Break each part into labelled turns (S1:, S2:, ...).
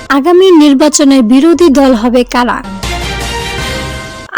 S1: আগামী নির্বাচনে বিরোধী দল হবে কারা?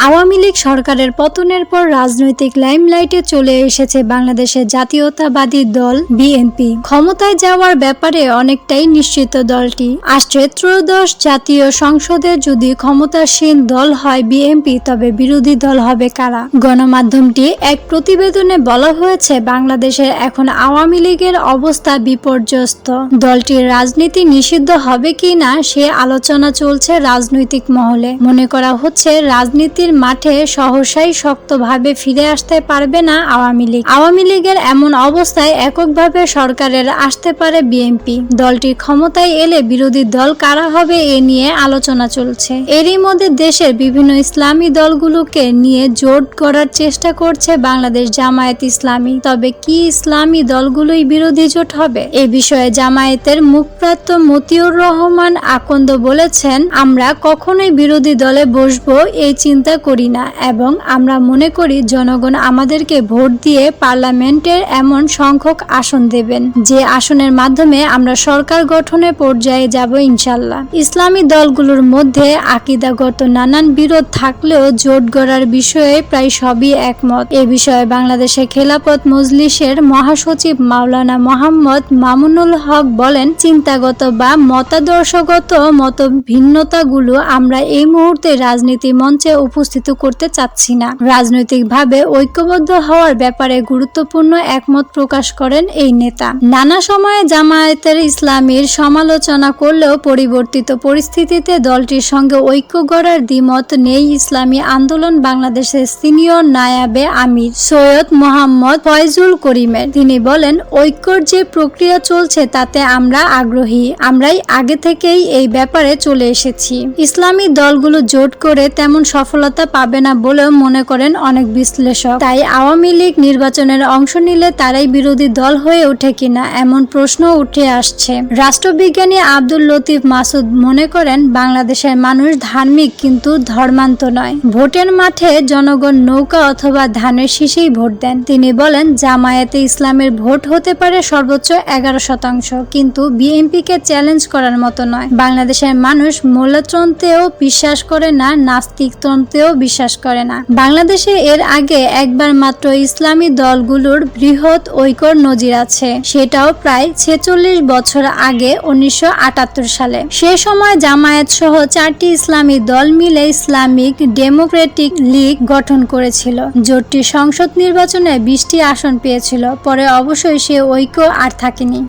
S1: আওয়ামী লীগ সরকারের পতনের পর রাজনৈতিক লাইমলাইটে চলে এসেছে বাংলাদেশের জাতীয়তাবাদী দল বিএনপি। ক্ষমতায় যাওয়ার ব্যাপারে অনেকটাই নিশ্চিত দলটি। আসছে ত্রয়োদশ জাতীয় সংসদে যদি ক্ষমতাসীন দল হয় বিএনপি, তবে বিরোধী দল হবে কারা? গণমাধ্যমটি এক প্রতিবেদনে বলা হয়েছে, বাংলাদেশের এখন আওয়ামী লীগের অবস্থা বিপর্যস্ত। দলটির রাজনীতি নিষিদ্ধ হবে কিনা সে আলোচনা চলছে রাজনৈতিক মহলে। মনে করা হচ্ছে রাজনীতির মাঠে সহসাই শক্তভাবে ফিরে আসতে পারবে না আওয়ামী লীগ। আওয়ামী লীগের এমন অবস্থায় এককভাবে সরকারের আসতে পারে বিএনপি। দলটির ক্ষমতায় এলে বিরোধী দল কারা হবে এ নিয়ে আলোচনা চলছে। এরই মধ্যে দেশের বিভিন্ন ইসলামী দলগুলোকে নিয়ে জোট গড়ার চেষ্টা করছে বাংলাদেশ জামায়াত ইসলামী। তবে কি ইসলামী দলগুলোই বিরোধী জোট হবে? এ বিষয়ে জামায়াতের মুখপাত্র মতিউর রহমান আকন্দ বলেছেন, আমরা কখনোই বিরোধী দলে বসবো এই চিন্তা করি না এবং আমরা মনে করি জনগণ আমাদেরকে ভোট দিয়ে পার্লামেন্টের এমন সংখ্যক আসন দেবেন যে আসনের মাধ্যমে আমরা সরকার গঠনের পর্যায়ে যাব ইনশাল্লাহ। ইসলামী দলগুলোর মধ্যে আকীদাগত নানান বিরোধ থাকলেও জোট গড়ার বিষয়ে প্রায় সবই একমত। এ বিষয়ে বাংলাদেশের খেলাফত মজলিসের মহাসচিব মাওলানা মোহাম্মদ মামুনুল হক বলেন, চিন্তাগত বা মতাদর্শগত মত ভিন্নতাগুলো আমরা এই মুহূর্তে রাজনীতি মঞ্চে উপস্থিত করতে চাচ্ছি না। রাজনৈতিকভাবে ঐক্যবদ্ধ হওয়ার ব্যাপারে গুরুত্বপূর্ণ একমত প্রকাশ করেন এই নেতা। নানা সময়ে জামায়াতের ইসলামীর সমালোচনা করলেও পরিবর্তিত পরিস্থিতিতে দলটির সঙ্গে ঐক্য গড়ার দ্বিমত নেই ইসলামী আন্দোলন বাংলাদেশের সিনিয়র নায়াবে আমির সৈয়দ মোহাম্মদ ফয়জুল করিমের। তিনি বলেন, ঐক্যর যে প্রক্রিয়া চলছে তাতে আমরা আগ্রহী। আমরাই আগে থেকেই এই ব্যাপারে চলে এসেছি। ইসলামী দলগুলো জোট করে তেমন সফলতা পাবে না বলেও মনে করেন অনেক বিশ্লেষক। তাই আওয়ামী লীগ নির্বাচনের অংশ নিলে তারাই বিরোধী দল হয়ে ওঠে কিনা এমন প্রশ্ন উঠে আসছে। রাষ্ট্রবিজ্ঞানী আব্দুল লতিফ মাসুদ মনে করেন, বাংলাদেশের মানুষ ধার্মিক কিন্তু ধর্মান্ত নয়। ভোটের মাঠে জনগণ নৌকা অথবা ধানের শীষেই ভোট দেন। তিনি বলেন, জামায়াতে ইসলামের ভোট হতে পারে সর্বোচ্চ 11%, কিন্তু বিএনপিকে চ্যালেঞ্জ করার মতো নয়। বাংলাদেশের মানুষ মূলতন্ত্রেও বিশ্বাস করে না, নাস্তিকতন্ত্রেও বিশ্বাস করে না। বাংলাদেশে এর আগে একবার মাত্র ইসলামী দলগুলোর বৃহৎ ঐক্যর নজির আছে, সেটাও প্রায় 46 বছর আগে 1978 সালে। সে সময় জামায়াত সহ 4টি ইসলামী দল মিলে ইসলামিক ডেমোক্রেটিক লীগ গঠন করেছিল। জোটটি সংসদ নির্বাচনে 20টি আসন পেয়েছিল। পরে অবশ্যই সে ঐক্য আর থাকেনি।